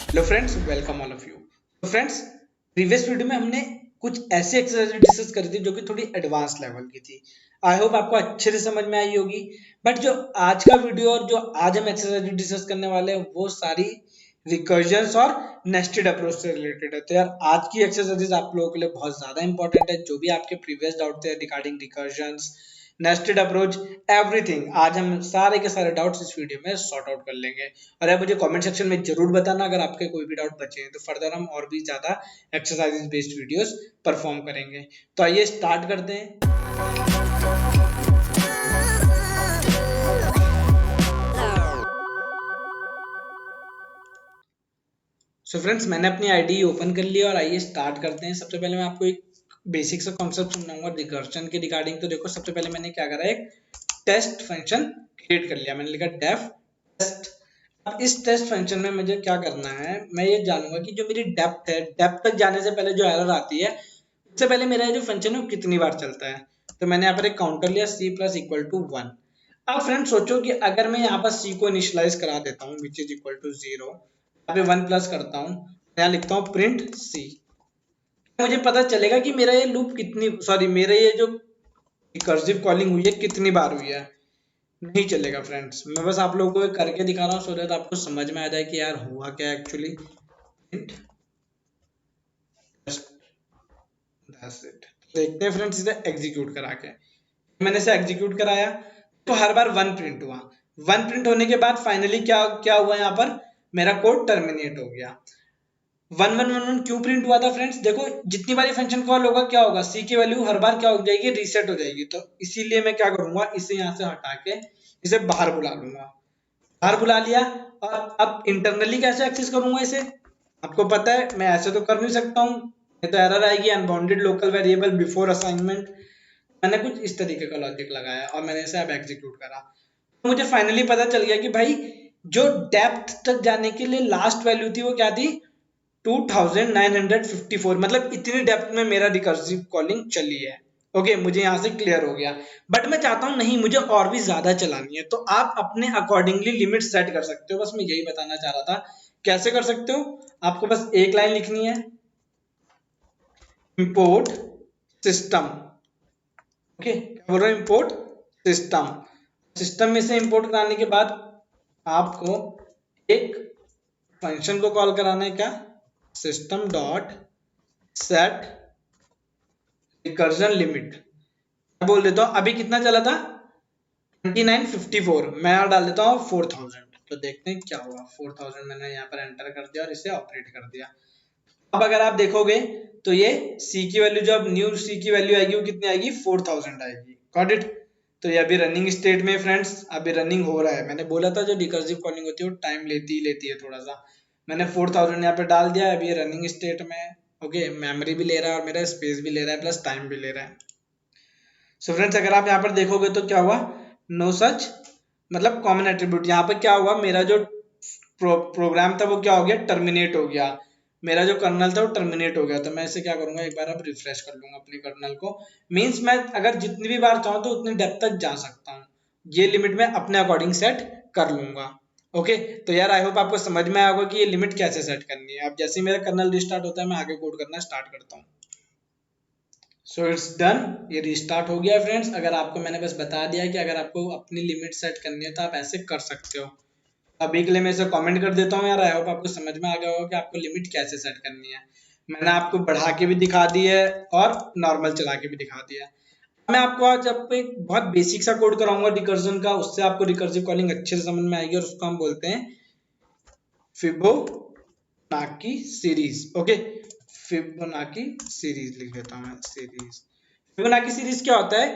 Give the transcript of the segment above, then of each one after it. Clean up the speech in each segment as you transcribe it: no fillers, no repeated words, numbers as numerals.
Hello friends, welcome all of you. तो friends, previous video में हमने कुछ ऐसी एक्सरसाइज डिस्कस करी थी जो कि थोड़ी एडवांस लेवल की थी। आई होप आपको अच्छे से समझ में आई होगी। बट जो आज का वीडियो और जो आज हम एक्सरसाइज डिस्कस करने वाले हैं वो सारी रिकर्जन्स और नेस्टेड अप्रोच से रिलेटेड है। तो यार आज की एक्सरसाइजेज आप लोगों के लिए बहुत ज्यादा इंपॉर्टेंट है। जो भी आपके प्रीवियस डाउट थे रिगार्डिंग रिकर्जन्स, नेस्टेड अप्रोच, एवरीथिंग, आज हम सारे के सारे डाउट्स इस वीडियो में सॉर्ट आउट कर लेंगे। और यार मुझे कमेंट सेक्शन में जरूर बताना अगर आपके कोई भी डाउट बचे हैं, तो फर्दर हम और भी ज्यादा एक्सरसाइजेज बेस्ड वीडियोस परफॉर्म करेंगे। तो आइए स्टार्ट करते हैं। सो फ्रेंड्स, मैंने अपनी आईडी ओपन कर लिया और आइए स्टार्ट करते हैं। सबसे पहले मैं आपको एक बेसिक सा कॉन्सेप्ट समझाऊंगा रिकर्जन के रिगार्डिंग। तो देखो, सबसे पहले मैंने क्या करा, एक टेस्ट फंक्शन क्रिएट कर लिया। मैंने लिखा डेफ टेस्ट। अब इस टेस्ट फंक्शन में मुझे क्या करना है, मैं ये जानूंगा कि जो मेरी डेप्थ है, डेप्थ तक जाने से पहले जो एरर आती है, उससे पहले मेरा जो फंक्शन है वो कितनी बार चलता है। तो मैंने यहाँ पर एक काउंटर लिया, c प्लस इक्वल टू 1। अब फ्रेंड सोचो कि अगर मैं यहाँ पर c को इनिशियलाइज करा देता हूँ विच इज इक्वल टू 0, यहाँ पे 1 प्लस करता हूँ, यहाँ लिखता हूँ प्रिंट c, मुझे पता चलेगा कि मेरा ये लूप कितनी, सॉरी मेरा ये जो रिकर्सिव कॉलिंग हुई है कितनी बार हुई है। नहीं चलेगा फ्रेंड्स, मैं बस आप लोगों को करके दिखा रहा हूँ सो दैट आपको समझ में आ जाए कि यार हुआ क्या एक्चुअली। देखते हैं फ्रेंड्स इसे एग्जीक्यूट करा के। मैंने इसे एग्जीक्यूट कराया तो हर बार 1 प्रिंट हुआ। 1 प्रिंट होने के बाद फाइनली क्या क्या हुआ, यहाँ पर मेरा कोड टर्मिनेट हो गया। 1111 क्यों प्रिंट हुआ था फ्रेंड्स, देखो जितनी बार फंक्शन कॉल होगा क्या होगा, सी की वैल्यू हर बार क्या हो जाएगी, रीसेट हो जाएगी। तो इसीलिए मैं क्या करूंगा, इसे यहाँ से हटा के इसे बाहर बुला लूंगा। बाहर बुला लिया और अब इंटरनली कैसे एक्सेस करूंगा इसे, आपको पता है मैं ऐसे तो कर नहीं सकता हूँ, नहीं तो एरर आएगी unbounded local variable before assignment. मैंने कुछ इस तरीके का लॉजिक लगाया और मैंने इसे अब एग्जीक्यूट करा। तो मुझे फाइनली पता चल गया कि भाई जो डेप्थ तक जाने के लिए लास्ट वैल्यू थी वो क्या थी, 2954। मतलब इतनी डेप्थ में मेरा रिकर्सिव कॉलिंग चली है। ओके, मुझे यहां से क्लियर हो गया। बट मैं चाहता हूं नहीं, मुझे और भी ज्यादा चलानी है, तो आप अपने अकॉर्डिंगली लिमिट सेट कर सकते हो। बस मैं यही बताना चाह रहा था। कैसे कर सकते हो, आपको बस एक लाइन लिखनी है, इंपोर्ट सिस्टम। ओके, क्या बोल रहा हूं, इंपोर्ट सिस्टम। सिस्टम में से इंपोर्ट कराने के बाद आपको एक फंक्शन को कॉल कराना है, क्या, system dot set recursion limit. बोल देता हूँ अभी कितना चला था, 2954, मैं यहाँ डाल देता हूँ 4000। तो देखते हैं क्या हुआ। 4000 मैंने यहाँ पर एंटर कर दिया और इसे ऑपरेट कर दिया। अब अगर आप देखोगे तो ये c की वैल्यू, जो अब न्यू c की वैल्यू आएगी वो कितनी आएगी, 4000 आएगी। Got it. तो ये अभी रनिंग स्टेट में फ्रेंड्स, अभी रनिंग हो रहा है। मैंने बोला था जो रिकर्सिव कॉलिंग होती है वो टाइम लेती है थोड़ा सा। मैंने 4000 यहाँ पे डाल दिया, अभी ये रनिंग स्टेट में है। ओके, मेमोरी भी ले रहा है और मेरा स्पेस भी ले रहा है, प्लस टाइम भी ले रहा है। सो फ्रेंड्स, अगर आप यहाँ पर देखोगे तो क्या हुआ, नो सच, मतलब कॉमन एट्रीब्यूट, यहाँ पर क्या हुआ, मेरा जो प्रोग्राम था वो क्या हो गया, टर्मिनेट हो गया। मेरा जो कर्नल था वो टर्मिनेट हो गया। तो मैं इसे क्या करूंगा, एक बार अब रिफ्रेश कर लूंगा अपने कर्नल को। मींस मैं अगर जितनी भी बार चाहूँ तो उतनी डेप्थ तक जा सकता हूँ। ये लिमिट मैं अपने अकॉर्डिंग सेट कर लूंगा। ओके, तो यार आई होप आपको समझ में आया होगा कि ये लिमिट कैसे सेट करनी है। अब जैसे ही मेरा कर्नल रिस्टार्ट होता है मैं आगे कोड करना स्टार्ट करता हूँ। सो इट्स डन, ये रिस्टार्ट हो गया फ्रेंड्स। अगर आपको मैंने बस बता दिया कि अगर आपको अपनी लिमिट सेट करनी है तो आप ऐसे कर सकते हो। अभी के लिए मैं इसे कमेंट कर देता हूँ यार, आई होप आपको समझ में आ गया होगा कि आपको लिमिट कैसे सेट करनी है। मैंने आपको बढ़ा के भी दिखा दी है और नॉर्मल चला के भी दिखा दिया है। मैं आपको आज आपको एक बहुत बेसिक सा कोड कराऊंगा रिकर्जन का, उससे आपको रिकर्सिव कॉलिंग अच्छे से समझ में आएगी और उसको हम बोलते हैं Fibonacci series. Okay, Fibonacci series लिख देता हूँ मैं, सीरीज। फिबोनाची सीरीज क्या होता है,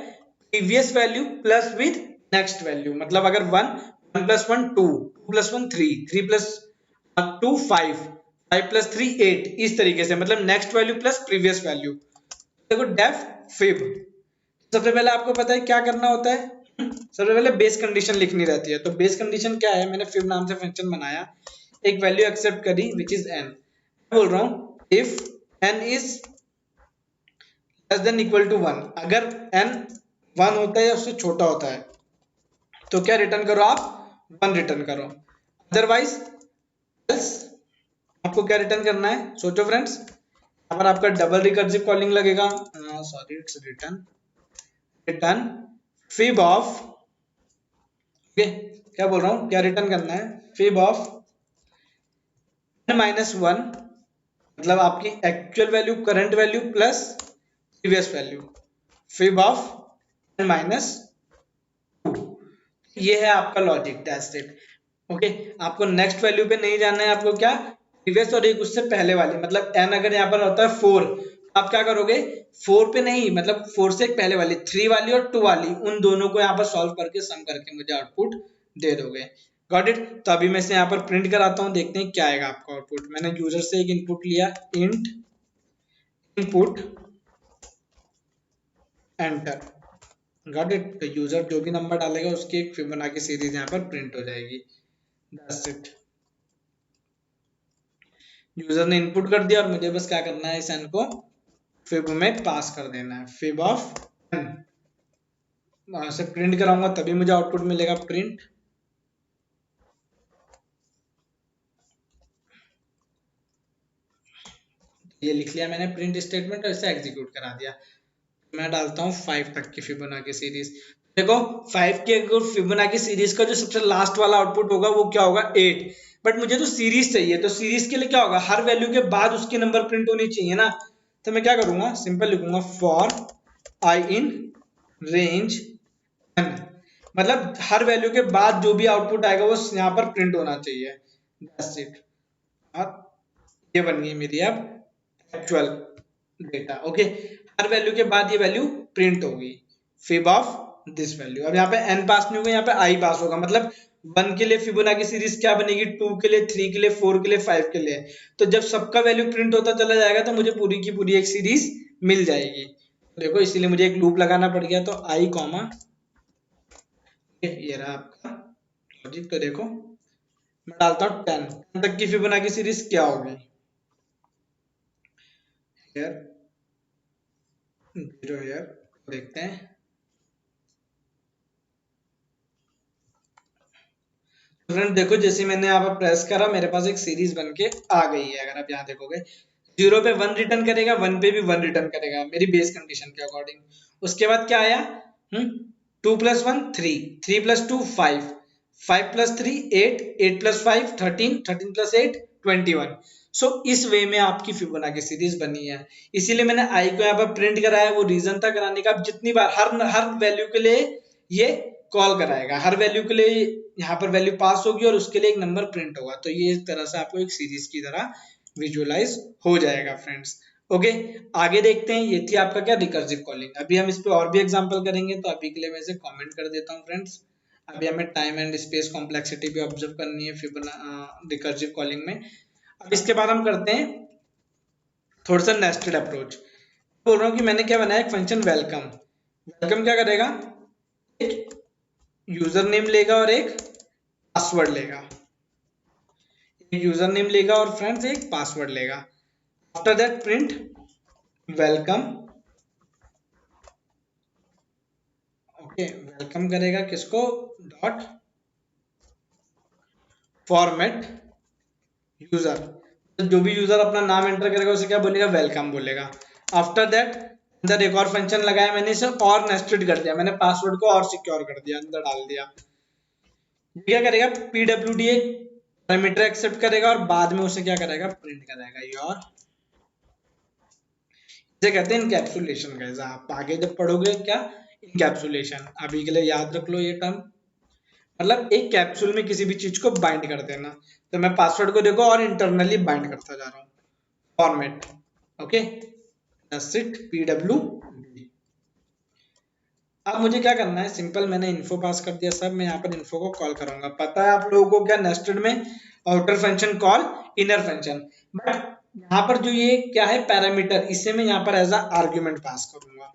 previous value plus with next value. मतलब अगर 1 प्लस 1 2, 2 प्लस 1 3, 3 प्लस 2 5, 5 प्लस 3 8, इस तरीके से, मतलब next value plus previous value. देखो डेफ फिब, सबसे पहले आपको पता है क्या करना होता है, सबसे पहले बेस कंडीशन लिखनी रहती है। तो बेस कंडीशन क्या है, मैंने फिब नाम से फंक्शन बनाया, एक वैल्यू एक्सेप्ट करी विच इज n। बोल रहा हूं if n is less than equal to 1, अगर n 1 होता है या उससे छोटा होता है तो क्या रिटर्न करो आप, 1 रिटर्न करो। अदरवाइज एल्स आपको क्या रिटर्न करना है, सोचो फ्रेंड्स। यहाँ पर आपका डबल रिकर्सिव कॉलिंग लगेगा, sorry it's return fib of, okay क्या बोल रहा हूँ, क्या रिटर्न करना है, फिब ऑफ n-1, मतलब आपकी actual value current value plus previous value, fib of n-2। ये है आपका लॉजिक, दैट्स इट। ओके, आपको नेक्स्ट वैल्यू पे नहीं जाना है, आपको क्या प्रीवियस और एक उससे पहले वाली, मतलब n अगर यहाँ पर होता है 4, आप क्या करोगे 4 पे नहीं, मतलब 4 से एक पहले वाली 3 वाली और 2 वाली, उन दोनों को यहाँ पर सॉल्व करके सम करके मुझे आउटपुट दे दोगे। Got it. तो अभी मैं इसे यहाँ पर प्रिंट कराता हूँ, देखते हैं क्या आएगा आपका आउटपुट। मैंने यूजर से एक इनपुट लिया, int input enter, got it. तो यूजर जो भी नंबर डालेगा उसकी एक फिबोनाची सीरीज यहाँ पर प्रिंट हो जाएगी, दैट्स इट। यूजर ने इनपुट कर दिया और मुझे बस क्या करना है, इस एन को फिब में पास कर देना है, फिब ऑफ एन। वहां से प्रिंट कराऊंगा तभी मुझे आउटपुट मिलेगा, प्रिंट। ये लिख लिया मैंने प्रिंट स्टेटमेंट और इसे एग्जीक्यूट करा दिया। मैं डालता हूँ 5 तक की फिबोनाची सीरीज। देखो 5 की अगर फिबोनाची सीरीज का जो सबसे लास्ट वाला आउटपुट होगा वो क्या होगा, 8। बट मुझे तो सीरीज चाहिए, तो सीरीज के लिए क्या होगा, हर वैल्यू के बाद उसके नंबर प्रिंट होनी चाहिए ना। तो मैं क्या करूंगा, सिंपल लिखूंगा for I in range n, मतलब हर वैल्यू के बाद जो भी आउटपुट आएगा वो यहाँ पर प्रिंट होना चाहिए, दैट्स इट। और ये बन गई मेरी अब एक्चुअल डेटा, ओके। हर वैल्यू के बाद ये वैल्यू प्रिंट होगी, फिब ऑफ दिस वैल्यू। अब यहाँ पे n पास नहीं होगा, यहाँ पे i पास होगा, मतलब 1 के लिए फिबोनाची सीरीज क्या बनेगी, 2 के लिए, 3 के लिए, 4 के लिए, 5 के लिए। तो जब सबका वैल्यू प्रिंट होता चला जाएगा तो मुझे पूरी की पूरी एक सीरीज मिल जाएगी। देखो इसीलिए मुझे एक लूप लगाना पड़ गया, तो i कॉमा, ये रहा आपका लॉजिक। तो देखो मैं डालता हूँ 10 तक की फिबोनाची सीरीज क्या होगी, हियर 0 हियर, देखते हैं। फ्रेंड देखो जैसे मैंने यहाँ पर प्रेस करा, मेरे पास एक सीरीज बन के आ गई है। अगर आप यहाँ देखोगे 0 पे 1 रिटर्न करेगा, 1 पे भी 1 रिटर्न करेगा मेरी बेस कंडीशन के अकॉर्डिंग। उसके बाद क्या आया, 2 + 1 3, 3 + 2 5, 5 + 3 8, 8 + 5 13, 13 + 8 21। सो इस वे में आपकी फिबोनाची सीरीज बनी है। इसीलिए मैंने आई को यहाँ पर प्रिंट कराया, वो रीजन था कराने का। जितनी बार हर वैल्यू के लिए ये कॉल कराएगा, हर वैल्यू के लिए यहाँ पर वैल्यू पास होगी और उसके लिए एक नंबर प्रिंट होगा। तो ये इस तरह से आपको एक सीरीज की तरह विजुअलाइज हो जाएगा फ्रेंड्स। ओके, आगे देखते हैं। ये थी आपका क्या, रिकर्सिव कॉलिंग। अभी हम इस पे और भी एग्जांपल करेंगे, तो अभी के लिए मैं इसे कमेंट कर देता हूँ फ्रेंड्स। अभी हमें टाइम एंड स्पेस कॉम्प्लेक्सिटी भी ऑब्जर्व करनी है रिकर्सिव कॉलिंग में। अब इसके बाद हम करते हैं थोड़ा सा नेस्टेड अप्रोच। बोल रहा हूँ कि मैंने क्या बनाया, एक फंक्शन वेलकम। वेलकम क्या करेगा, एक यूजर नेम लेगा और एक पासवर्ड लेगा, एक यूजर नेम लेगा और फ्रेंड्स एक पासवर्ड लेगा। After that print welcome, okay welcome करेगा किसको, डॉट फॉर्मेट यूजर। जो भी यूजर अपना नाम एंटर करेगा उसे क्या बोलेगा, वेलकम बोलेगा। आफ्टर दैट अंदर एक और फंक्शन लगाया मैंने, इसे और नेस्टेड कर दिया, मैंने पासवर्ड को और सिक्योर कर दिया, अंदर डाल दिया। ये क्या करेगा, पीडब्ल्यूडी एक पैरामीटर एक्सेप्ट करेगा और बाद में उसे क्या करेगा, प्रिंट करेगा योर। इसे कहते हैं इनकैप्सुलेशन। गाइस आप आगे जब पढ़ोगे क्या, इनकैप्सुलेशन, अभी के लिए याद रख लो ये टर्म, मतलब एक कैप्सूल में किसी भी चीज को बाइंड कर देना। तो मैं पासवर्ड को देखो और इंटरनली बाइंड करता जा रहा हूँ, format, okay that's it, PW. अब मुझे क्या करना है, सिंपल मैंने इन्फो पास कर दिया सब, मैं यहाँ पर इन्फो को कॉल करूंगा। पता है आप लोगों को क्या, नेस्टेड में outer function call inner function, but यहाँ पर जो ये क्या है पैरामीटर, इसे मैं यहाँ पर एज अ आर्ग्यूमेंट पास करूंगा।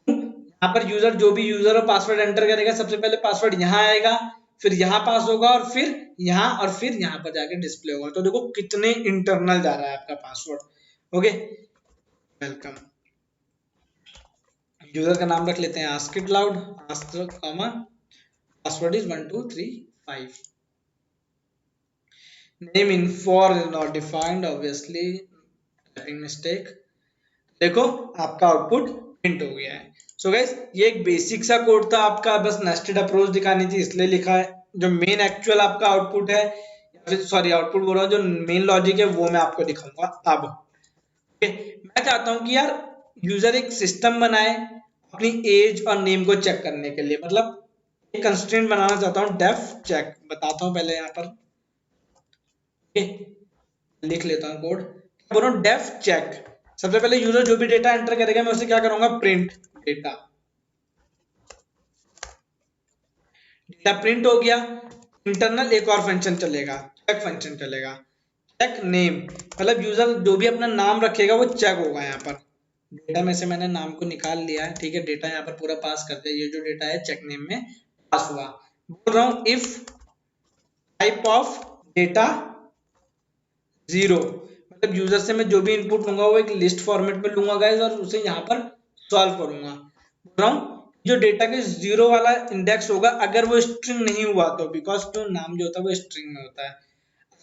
यहाँ पर यूजर जो भी यूजर और पासवर्ड एंटर करेगा, सबसे पहले पासवर्ड यहाँ आएगा, फिर यहाँ पास होगा और फिर यहाँ, और फिर यहाँ पर जाके डिस्प्ले होगा। तो देखो कितने इंटरनल जा रहा है आपका पासवर्ड। ओके वेलकम, यूजर का नाम रख लेते हैं ask it loud, ask comma password is 1 2 3 5। Name in for is not defined, obviously typing mistake. देखो आपका आउटपुट प्रिंट हो गया है। सो गाइस ये एक बेसिक सा कोड था आपका, बस नेस्टेड अप्रोच दिखानी थी इसलिए लिखा है। जो मेन एक्चुअल आपका आउटपुट है, सॉरी आउटपुट बोल रहा हूँ, जो मेन लॉजिक है वो मैं आपको दिखाऊंगा अब। ओके, मैं चाहता हूँ कि यार यूजर एक सिस्टम बनाए अपनी एज और नेम को चेक करने के लिए, मतलब एक कंस्ट्रेंट बनाना चाहता हूँ, डेफ चेक। बताता हूँ पहले यहाँ पर, लिख लेता हूँ कोड, बोल रहा हूँ डेफ चेक। सबसे पहले यूजर जो भी डेटा एंटर करेगा मैं उसे क्या करूंगा, प्रिंट डेटा। डेटा प्रिंट हो गया, इंटरनल एक और फंक्शन चलेगा, चेक फंक्शन चलेगा। चेक नेम, मतलब यूजर जो भी अपना नाम रखेगा वो चेक होगा। यहाँ पर डेटा में से मैंने नाम को निकाल लिया है, ठीक है, डेटा यहाँ पर पूरा पास करते हैं। ये जो डेटा है चेक नेम में पास हुआ। बोल रहा हूँ इफ टाइप ऑफ डेटा 0, मतलब यूजर से मैं जो भी इनपुट लूंगा वो एक लिस्ट फॉर्मेट में लूंगा गाइस, और उसे यहाँ पर सॉल्व करूंगा। बोल रहा हूँ जो डेटा के 0 वाला इंडेक्स होगा अगर वो स्ट्रिंग नहीं हुआ तो, बिकॉज जो नाम जो होता है वो स्ट्रिंग में होता है,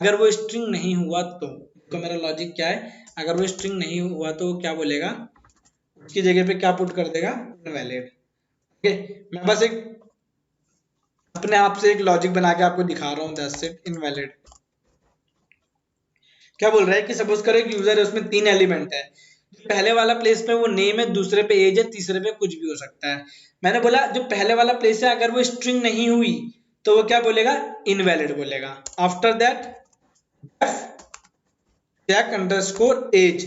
अगर वो स्ट्रिंग नहीं हुआ तो मेरा लॉजिक क्या है, अगर वो स्ट्रिंग नहीं हुआ तो क्या बोलेगा, उसकी जगह पे क्या पुट कर देगा, इनवैलिड। ओके, मैं बस एक अपने आप से एक लॉजिक बना के आपको दिखा रहा हूँ, दैट्स इट, इनवैलिड। क्या बोल रहा है कि सपोज करो एक यूजर है, उसमें 3 एलिमेंट है, पहले वाला प्लेस पे वो नेम है, दूसरे पे एज है, तीसरे पे कुछ भी हो सकता है। मैंने बोला जो पहले वाला प्लेस है अगर वो स्ट्रिंग नहीं हुई तो वो क्या बोलेगा, इनवैलिड बोलेगा। After that check underscore age,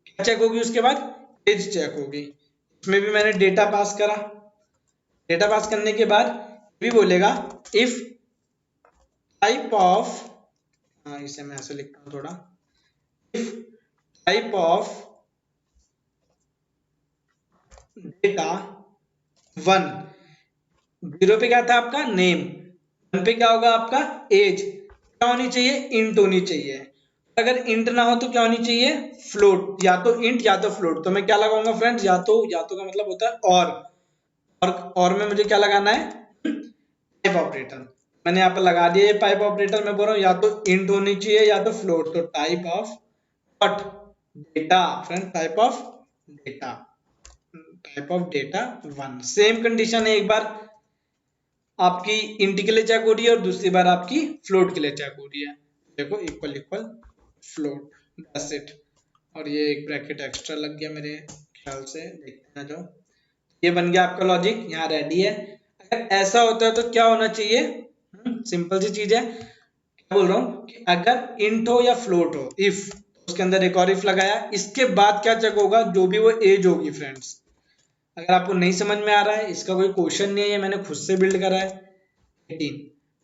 क्या चेक होगी उसके बाद, एज चेक होगी। इसमें भी मैंने डेटा पास करा, डेटा पास करने के बाद भी बोलेगा इफ टाइप ऑफ, हाँ इसे मैं ऐसे लिखता हूँ थोड़ा, इफ टाइप ऑफ डेटा 1, 0 पे क्या था आपका नेम, 1 पे क्या होगा आपका एज, क्या होनी चाहिए, इंट होनी चाहिए। अगर इंट ना हो तो क्या होनी चाहिए, फ्लोट, या तो इंट या तो फ्लोट। तो मैं क्या लगाऊंगा फ्रेंड्स, या तो का मतलब होता है और में मुझे क्या लगाना है, टाइप ऑपरेटर। मैंने यहाँ पर लगा दिया ये पाइप ऑपरेटर। मैं बोल रहा हूँ या तो इंट होनी चाहिए या तो फ्लोट, तो type of what, data friend, type of data, type of data 1। Same condition है, एक बार आपकी इंट के लिए चेक हो रही है और दूसरी बार आपकी फ्लोट के लिए चेक हो रही है। देखो equal equal float, that's it. और ये एक ब्रैकेट एक्स्ट्रा लग गया मेरे ख्याल से, देखते हैं जो ये बन गया आपका लॉजिक, यहाँ रेडी है। अगर ऐसा होता है तो क्या होना चाहिए, सिंपल सी चीज है, क्या बोल रहा हूँ कि अगर इंट हो या फ्लोट हो, इफ उसके अंदर एक और इफ लगाया, इसके बाद क्या चेक होगा, जो भी वो एज होगी फ्रेंड्स। अगर आपको नहीं समझ में आ रहा है, इसका कोई क्वेश्चन नहीं है, ये मैंने खुद से बिल्ड करा है 18।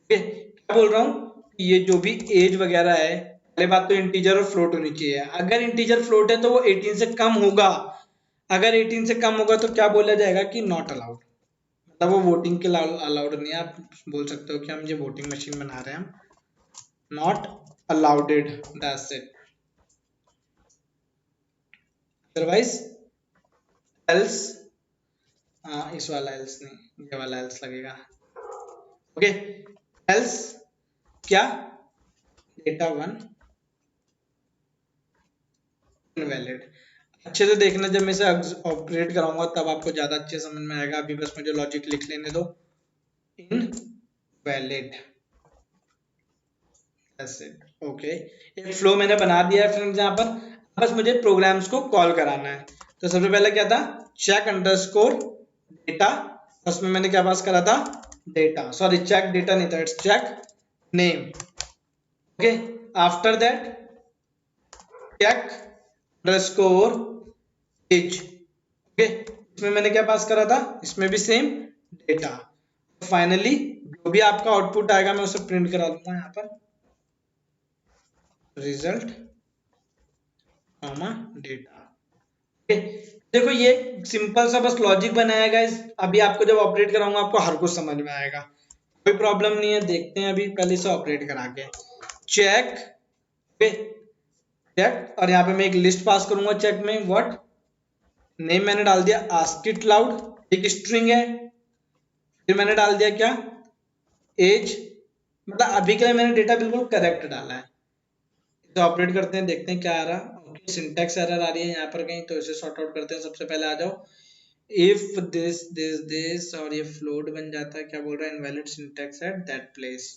ओके, क्या बोल रहा हूँ, ये जो भी एज वगैरह है, पहले बात तो इंटीजर और फ्लोट होनी चाहिए। अगर इंटीजर फ्लोट है तो वो 18 से कम होगा, अगर 18 से कम होगा तो क्या बोला जाएगा कि नॉट अलाउड, मतलब वो वोटिंग के अलाउड नहीं है। आप बोल सकते हो कि हम ये वोटिंग मशीन बना रहे हैं, हम not allowed, that's it. Otherwise else, हाँ इस वाला एल्स नहीं, ये वाला एल्स लगेगा। ओके, एल्स क्या, डेटा 1 इनवैलिड। अच्छे से देखना, जब मैं इसे ऑपरेट कराऊंगा तब आपको ज्यादा अच्छे समझ में आएगा, अभी बस मुझे लॉजिक लिख लेने दो, इनवैलिड, ओके। एक फ्लो मैंने बना दिया है फ्रेंड्स यहाँ पर, बस मुझे प्रोग्राम्स को कॉल कराना है। तो सबसे पहले क्या था, चेक अंडरस्कोर डेटा, उसमें मैंने क्या पास करा था, डेटा, सॉरी चेक डेटा नहीं था, it's check name. Okay, after that check underscore age. Okay, इसमें मैंने क्या पास करा था, इसमें भी सेम डेटा। फाइनली जो भी आपका आउटपुट आएगा मैं उसे प्रिंट करा दूंगा यहाँ पर, रिजल्ट डेटा। देखो ये सिंपल सा बस लॉजिक बनाया गाइस, अभी आपको जब ऑपरेट कराऊंगा आपको हर कुछ समझ में आएगा, कोई प्रॉब्लम नहीं है। देखते हैं अभी पहले से ऑपरेट करा के, चेक चेक, और यहाँ पे मैं एक लिस्ट पास करूंगा चेक में, व्हाट नेम मैंने डाल दिया आस्क इट लाउड, एक स्ट्रिंग है। फिर मैंने डाल दिया क्या, एज, मतलब अभी के लिए मैंने डेटा बिल्कुल करेक्ट डाला है। ऑपरेट करते हैं, देखते हैं क्या आ रहा। सिंटैक्स एरर आ रही है यहाँ पर कहीं, तो इसे सॉर्ट आउट करते हैं। सबसे पहले आ जाओ, इफ दिस और ये फ्लोट बन जाता है, क्या बोल रहा है, invalid syntax at that place.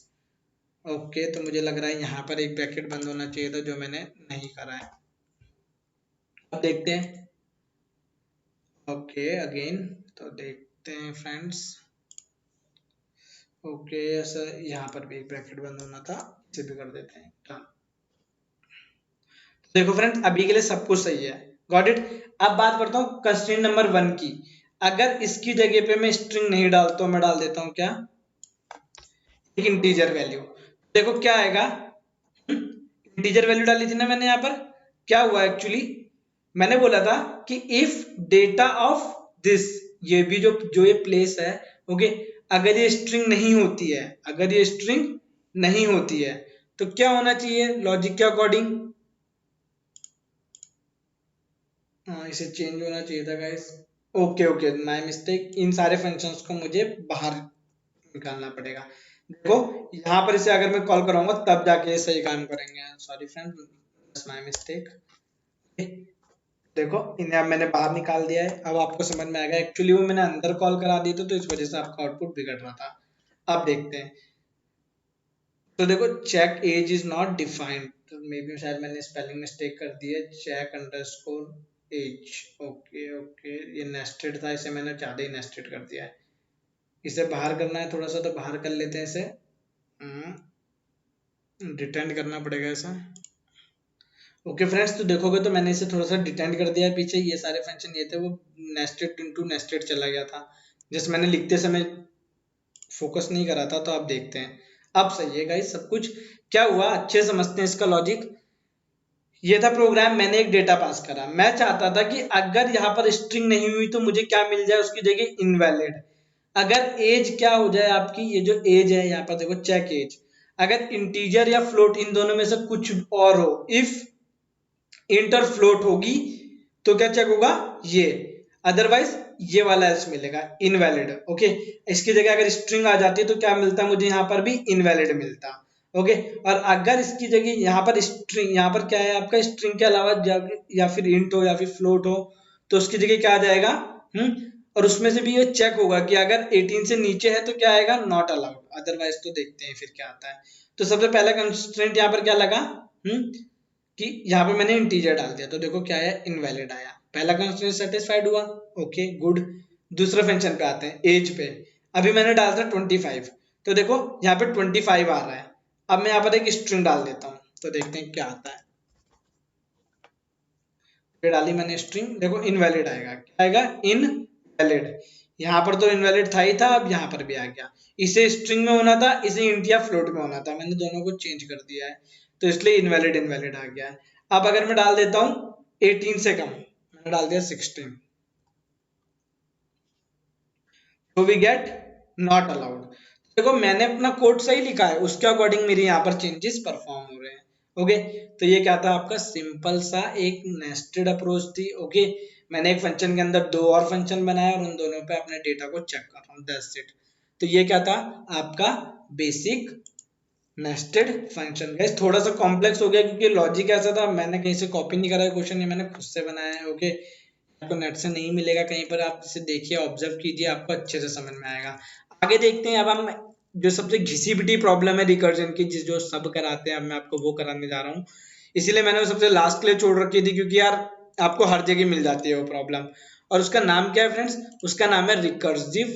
Okay, तो मुझे लग रहा है यहाँ पर एक ब्रैकेट बंद होना चाहिए था, जो मैंने नहीं करा है। अब देखते हैं। ओके अगेन, तो देखते हैं फ्रेंड्स। ओके ऐसा यहाँ पर भी एक ब्रैकेट बंद होना था, इसे भी कर देते हैं डन। देखो फ्रेंड्स, अभी के लिए सब कुछ सही है, गॉट इट। अब बात करता हूँ कंस्ट्रेंट नंबर 1 की। अगर इसकी जगह पे मैं स्ट्रिंग नहीं डालता हूँ, मैं डाल देता हूँ क्या, एक इंटीजर वैल्यू। देखो क्या आएगा, इंटीजर वैल्यू डाली थी ना मैंने यहाँ पर। क्या हुआ एक्चुअली, मैंने बोला था कि इफ डेटा ऑफ दिस, ये भी जो ये प्लेस है, ओके, अगर ये स्ट्रिंग नहीं होती है, अगर ये स्ट्रिंग नहीं होती है, तो क्या होना चाहिए लॉजिक के अकॉर्डिंग, इसे चेंज होना चाहिए था guys. Okay okay, my mistake. इन सारे फंक्शंस को मुझे बाहर निकालना पड़ेगा। देखो यहाँ पर इसे अगर मैं कॉल कराऊंगा तब जाके ये सही काम करेंगे। Sorry friend, my mistake. देखो इन्हें अब मैंने बाहर निकाल दिया है, अब आपको समझ में आएगा। एक्चुअली वो मैंने अंदर कॉल करा दी थी, तो इस वजह से आपका आउटपुट बिगड़ रहा था। अब देखते हैं। तो देखो check age is not defined, तो मे बी शायद मैंने स्पेलिंग मिस्टेक कर दी है, check underscore age. Okay okay, ये नेस्टेड था, इसे मैंने ज्यादा ही नेस्टेड कर दिया है। इसे बाहर करना है थोड़ा सा, तो बाहर कर लेते हैं इसे। डिटेंड करना पड़ेगा ऐसा। ओके फ्रेंड्स, तो देखोगे तो मैंने इसे थोड़ा सा डिटेंड कर दिया है। पीछे ये सारे फंक्शन ये थे, वो नेस्टेड इनटू नेस्टेड चला गया था, जैसे मैंने लिखते समय फोकस नहीं करा था। तो आप देखते हैं अब सही है गाइस सब कुछ। क्या हुआ, अच्छे समझते हैं इसका लॉजिक। ये था प्रोग्राम, मैंने एक डेटा पास करा। मैं चाहता था कि अगर यहाँ पर स्ट्रिंग नहीं हुई तो मुझे क्या मिल जाए उसकी जगह, इनवैलिड। अगर एज क्या हो जाए आपकी, ये जो एज है यहाँ पर देखो चेक एज, अगर इंटीजर या फ्लोट इन दोनों में से कुछ और हो, इफ इंटर फ्लोट होगी तो क्या चेक होगा, ये। अदरवाइज ये वाला एल्स मिलेगा, इनवैलिड। ओके, इसकी जगह अगर स्ट्रिंग आ जाती है तो क्या मिलता मुझे यहाँ पर भी, इनवैलिड मिलता। ओके, और अगर इसकी जगह यहाँ पर स्ट्रिंग, यहाँ पर क्या है आपका, स्ट्रिंग के अलावा या फिर इंट हो या फिर फ्लोट हो, तो उसकी जगह क्या आ जाएगा, और उसमें से भी ये चेक होगा कि अगर 18 से नीचे है तो क्या आएगा, नॉट अलाउड। अदरवाइज तो देखते हैं फिर क्या आता है। तो सबसे पहला कंस्ट्रेंट यहाँ पर क्या लगा, कि यहाँ पे मैंने इंटीजर डाल दिया, तो देखो क्या है, इनवैलिड आया। पहला कंस्ट्रेंट सेटिस्फाइड हुआ, ओके गुड। दूसरे फंक्शन पे आते हैं, एज पे। अभी मैंने डाला था 25, तो देखो यहाँ पे 25 आ रहा है। अब मैं यहाँ पर एक स्ट्रिंग डाल देता हूँ, तो देखते हैं क्या आता है। ये डाली मैंने स्ट्रिंग, देखो इनवैलिड आएगा, क्या आएगा, इनवैलिड। यहाँ पर तो इनवैलिड था ही था, अब यहाँ पर भी आ गया। इसे स्ट्रिंग में होना था, इसे इंट या फ्लोट में होना था, मैंने दोनों को चेंज कर दिया है, तो इसलिए इनवैलिड इनवैलिड आ गया है। अब अगर मैं डाल देता हूँ 18 से कम, मैंने डाल दिया 16, तो वी गेट नॉट अलाउड। देखो मैंने अपना कोड सही लिखा है, उसके अकॉर्डिंग मेरे यहाँ पर चेंजेस परफॉर्म हो रहे हैं। ओके, तो ये क्या था आपका, सिंपल सा एक नेस्टेड अप्रोच थी। ओके, मैंने एक फंक्शन के अंदर दो और फंक्शन बनाए और उन दोनों पे अपने डेटा को चेक कर रहा हूँ, दैट्स इट। तो ये क्या था आपका बेसिक नेस्टेड फंक्शन। गाइस थोड़ा सा कॉम्प्लेक्स हो गया क्योंकि लॉजिक ऐसा था, मैंने कहीं से कॉपी नहीं करा है क्वेश्चन, ये मैंने खुद से बनाया है। ओके, आपको नेट से नहीं मिलेगा कहीं पर, आप इसे देखिए, ऑब्जर्व कीजिए, आपको अच्छे से समझ में आएगा। आगे देखते हैं। अब हम जो सबसे घिसी पिटी प्रॉब्लम है रिकर्जन की, जो सब कराते हैं, अब मैं आपको वो कराने जा रहा हूँ। इसीलिए मैंने वो सबसे लास्ट के लिए छोड़ रखी थी, क्योंकि यार आपको हर जगह मिल जाती है वो प्रॉब्लम। और उसका नाम क्या है फ्रेंड्स, उसका नाम है recursive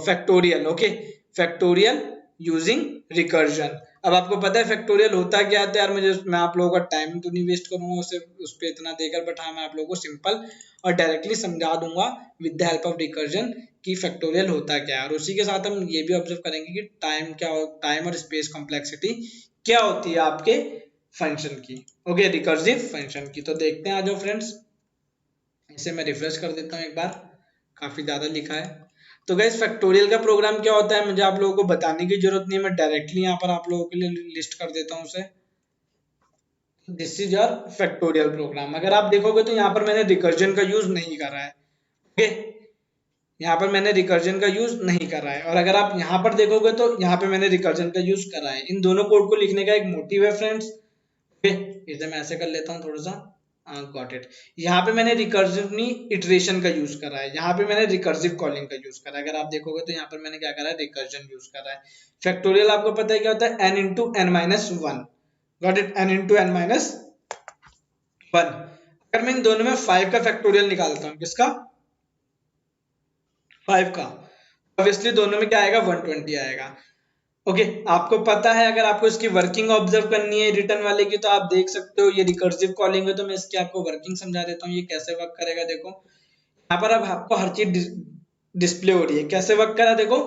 factorial. Okay, factorial using recursion. अब आपको पता है फैक्टोरियल होता क्या है, तो यार मुझे, मैं आप लोगों का टाइम तो नहीं वेस्ट करूंगा उसे उस पर इतना देकर, बट हाँ मैं आप लोगों को सिंपल और डायरेक्टली समझा दूंगा with the help of recursion कि फैक्टोरियल होता क्या है। और उसी के साथ हम ये भी ऑब्जर्व करेंगे कि टाइम और स्पेस कॉम्प्लेक्सिटी क्या होती है आपके फंक्शन की, ओके, रिकर्सिव फंक्शन की। तो देखते हैं, आ जाओ फ्रेंड्स, इसे मैं रिफ्रेश कर देता हूँ एक बार, काफी ज्यादा लिखा है। तो गाइस फैक्टोरियल का प्रोग्राम क्या होता है मुझे आप लोगों को बताने की जरूरत नहीं है, मैं डायरेक्टली यहाँ पर आप लोगों के लिए लिस्ट कर देता हूँ उसे। This is your factorial program. अगर आप देखोगे तो यहाँ पर मैंने रिकर्जन का यूज नहीं करा है। ओके, यहाँ पर मैंने रिकर्जन का यूज नहीं करा है, और अगर आप यहाँ पर देखोगे तो यहाँ पे मैंने रिकर्जन का यूज करा है। इन दोनों कोड को लिखने का एक मोटिव है फ्रेंड्स, इसे मैं ऐसे कर लेता हूँ थोड़ा सा, गॉट इट। यहाँ पे मैंने रिकर्सिव इटरेशन का यूज करा है, यहाँ पे मैंने रिकर्सिव कॉलिंग का यूज करा है। अगर आप देखोगे तो यहाँ पर मैंने क्या करा है, रिकर्जन यूज करा है। फैक्टोरियल आपको पता है क्या होता है, n into N minus one, got it, n into N minus one. अगर मैं इन दोनों में 5 का फैक्टोरियल निकालता हूँ, किसका, 5 का, ऑब्वियसली दोनों में क्या आएगा, 120 आएगा। ओके आपको पता है, अगर आपको इसकी वर्किंग ऑब्जर्व करनी है रिटर्न वाले की, तो आप देख सकते हो ये रिकर्सिव कॉलिंग है, तो मैं इसकी आपको वर्किंग समझा देता हूँ, ये कैसे वर्क करेगा। देखो यहाँ पर अब आपको हर चीज डिस्प्ले हो रही है, कैसे वर्क करा, देखो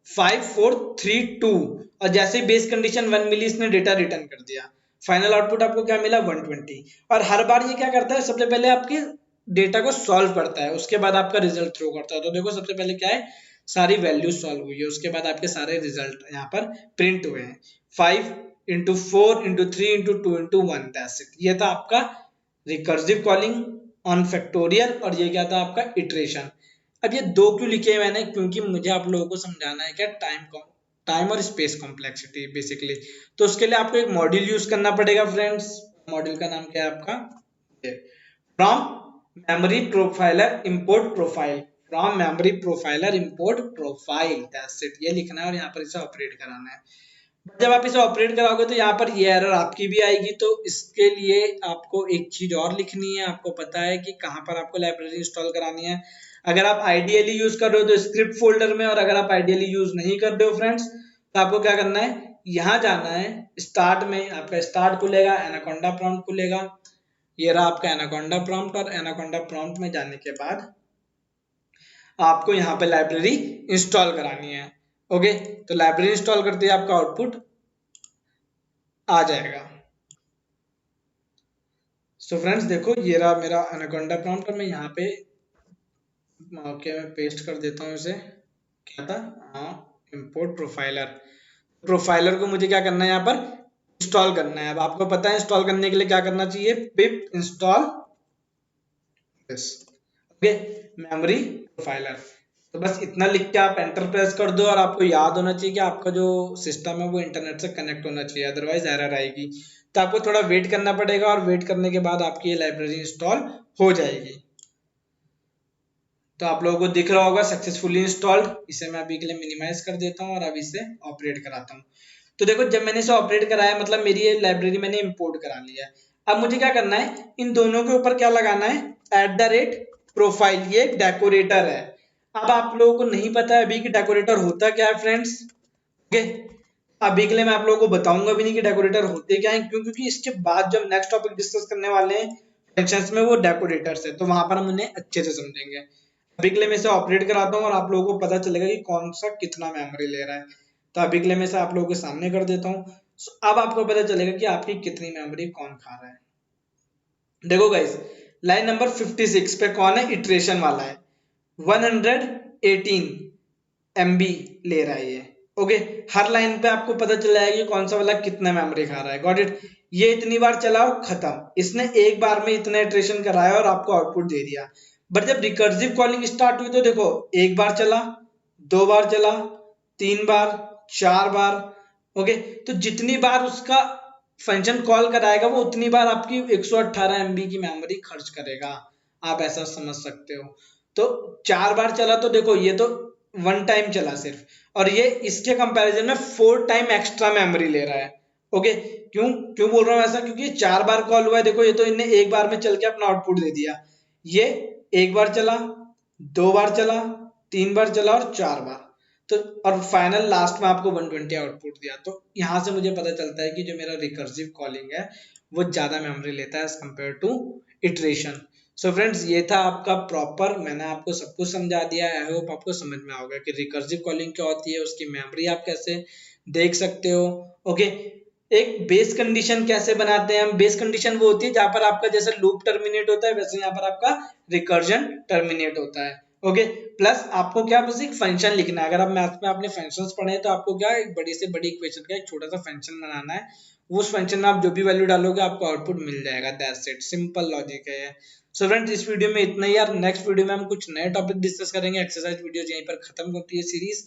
5 4 3 2, और जैसे ही बेस कंडीशन 1 मिली इसने डेटा रिटर्न कर दिया, फाइनल आउटपुट आपको क्या मिला, 120। और हर बार ये क्या करता है, सबसे पहले आपके डेटा को सॉल्व करता है, उसके बाद आपका रिजल्ट थ्रो करता है। तो देखो सबसे पहले क्या है, सारी वैल्यू सॉल्व हुई है, उसके बाद आपके सारे रिजल्ट यहाँ पर प्रिंट हुए हैं, 5 into 4 into 3 into 2 into 1, that's it. ये था आपका रिकर्सिव कॉलिंग ऑन फैक्टोरियल, और ये क्या था आपका इटरेशन। अब ये दो क्यों लिखे मैंने, क्योंकि मुझे आप लोगों को समझाना है क्या, टाइम और स्पेस कॉम्प्लेक्सिटी बेसिकली। तो उसके लिए आपको एक मॉड्यूल यूज करना पड़ेगा फ्रेंड्स। मॉड्यूल का नाम क्या है आपका, from memory profiler import profile, from memory profiler import profile, that's it. ये लिखना है और यहाँ पर इसे ऑपरेट कराना है। जब आप इसे ऑपरेट कराओगे तो यहाँ पर ये एरर आपकी भी आएगी, तो इसके लिए आपको एक चीज और लिखनी है। आपको पता है कि कहाँ पर आपको लाइब्रेरी इंस्टॉल करानी है। अगर आप आइडियली यूज कर रहे हो तो स्क्रिप्ट फोल्डर में, और अगर आप आइडियली यूज नहीं कर रहे हो फ्रेंड्स, तो आपको क्या करना है, यहाँ जाना है, स्टार्ट में आपका स्टार्ट खुलेगा, एनाकोंडा प्रॉम्प्ट खुलेगा, ये रहा आपका एनाकोंडा प्रॉम्प्ट, और एनाकोंडा प्रॉम्प्ट में जाने के बाद आपको यहाँ पे लाइब्रेरी इंस्टॉल करानी है। ओके तो लाइब्रेरी इंस्टॉल करते ही आपका आउटपुट आ जाएगा। सो फ्रेंड्स देखो ये रहा मेरा एनाकोंडा प्रॉम्प्ट, और मैं यहाँ पे ओके मैं पेस्ट कर देता हूँ इसे। क्या था, हाँ इंपोर्ट प्रोफाइलर। प्रोफाइलर को मुझे क्या करना है, यहाँ पर इंस्टॉल करना है। अब आपको पता है इंस्टॉल करने के लिए क्या करना चाहिए, पिप install this, okay memory profiler. तो बस इतना लिख के आप एंटर प्रेस कर दो, और आपको याद होना चाहिए कि आपका जो सिस्टम है वो इंटरनेट से कनेक्ट होना चाहिए, अदरवाइज एरर आएगी। तो आपको थोड़ा वेट करना पड़ेगा, और वेट करने के बाद आपकी ये लाइब्रेरी इंस्टॉल हो जाएगी। तो आप लोगों को दिख रहा होगा सक्सेसफुली इंस्टॉल्ड। इसे मैं अभी के लिए मिनिमाइज कर देता हूँ और अब इसे ऑपरेट कराता हूँ। तो देखो जब मैंने इसे ऑपरेट कराया, मतलब मेरी ये लाइब्रेरी मैंने इंपोर्ट करा लिया है। अब मुझे क्या करना है, इन दोनों के ऊपर क्या लगाना है, @प्रोफाइल, ये डेकोरेटर है। अब आप लोगों को नहीं पता है अभी कि डेकोरेटर होता क्या है फ्रेंड्स। ओके अभी के लिए मैं आप लोगों को बताऊंगा भी नहीं कि डेकोरेटर होते क्या है, क्यों, क्योंकि इसके बाद जब नेक्स्ट टॉपिक डिस्कस करने वाले हैं फंक्शंस में, वो डेकोरेटर्स है, तो वहां पर हम उन्हें अच्छे से समझेंगे। अभी के लिए मैं इसे ऑपरेट कराता हूँ और आप लोगों को पता चलेगा कि कौन सा कितना मेमोरी ले रहा है। तो अभी के लिए मैं इसे आप लोगों के सामने कर देता हूँ। अब आपको पता चलेगा कि आपकी कितनी मेमोरी कौन खा रहा है। देखो गाइस लाइन नंबर 56 पे कौन है, इटरेशन वाला है, 118 MB ले रहा है ये। ओके हर लाइन पे आपको पता चल जाएगा कि कौन सा वाला कितना मेमोरी खा रहा है। Got it. ये इतनी बार चलाओ खत्म, इसने एक बार में इतना इटरेशन कराया और आपको आउटपुट दे दिया। बट जब रिकर्सिव कॉलिंग स्टार्ट हुई तो देखो एक बार चला, 2 बार चला, 3 बार, 4 बार। ओके तो जितनी बार उसका फंक्शन कॉल कराएगा वो उतनी बार आपकी 118 MB की मेमोरी खर्च करेगा। आप ऐसा समझ सकते हो। तो 4 बार चला तो देखो ये तो 1 टाइम चला सिर्फ, और ये इसके कंपैरिजन में 4 टाइम एक्स्ट्रा मेमोरी ले रहा है। ओके क्यों क्यों बोल रहा हूँ ऐसा, क्योंकि 4 बार कॉल हुआ है। देखो ये तो इन्हें एक बार में चल के अपना आउटपुट दे दिया। ये एक बार चला, 2 बार चला, 3 बार चला और 4 बार, तो और फाइनल लास्ट में आपको 120 आउटपुट दिया। तो यहाँ से मुझे पता चलता है कि जो मेरा रिकर्सिव कॉलिंग है वो ज्यादा मेमोरी लेता है as compared to iteration. So friends ये था आपका प्रॉपर, मैंने आपको सब कुछ समझा दिया है। आई होप आपको समझ में आओगे कि रिकर्सिव कॉलिंग क्या होती है, उसकी मेमोरी आप कैसे देख सकते हो। ओके एक बेस कंडीशन कैसे बनाते हैं हम, बेस कंडीशन वो होती है जहां पर आपका जैसे लूप टर्मिनेट होता है वैसे यहाँ पर आपका रिकर्जन टर्मिनेट होता है। ओके प्लस आपको क्या बस एक फंक्शन लिखना है। अगर आप मैथ में आपने फंक्शंस पढ़े हैं तो आपको क्या एक बड़ी से बड़ी इक्वेशन का एक छोटा सा फंक्शन बनाना है। उस फंक्शन में आप जो भी वैल्यू डालोगे आपको आउटपुट मिल जाएगा। दैट्स इट, सिंपल लॉजिक है। सो फ्रेंड्स इस वीडियो में इतना ही यार। नेक्स्ट वीडियो में हम कुछ नए टॉपिक डिस्कस करेंगे। एक्सरसाइज वीडियो यहीं पर खत्म होती है सीरीज।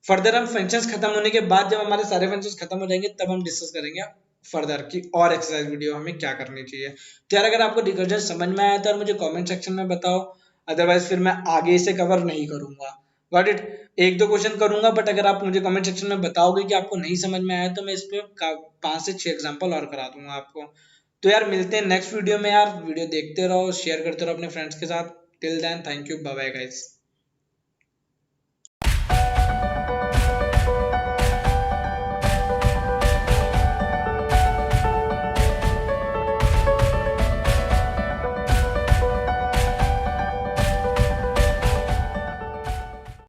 फर्दर हम फंक्शंस खत्म होने के बाद जब हमारे सारे फंक्शंस खत्म हो जाएंगे तब हम डिस्कस करेंगे फर्दर की और एक्सरसाइज वीडियो हमें क्या करनी चाहिए। तो यार अगर आपको रिकर्जन समझ में आया तो यार मुझे कमेंट सेक्शन में बताओ, अदरवाइज फिर मैं आगे इसे कवर नहीं करूंगा। Got it. एक दो क्वेश्चन करूंगा, बट अगर आप मुझे कमेंट सेक्शन में बताओगे कि आपको नहीं समझ में आया तो मैं इस पे 5 से 6 एग्जांपल और करा दूंगा आपको। तो यार मिलते हैं नेक्स्ट वीडियो में यार, वीडियो देखते रहो, शेयर करते रहो अपने फ्रेंड्स के साथ। Till then thank you, bye bye guys.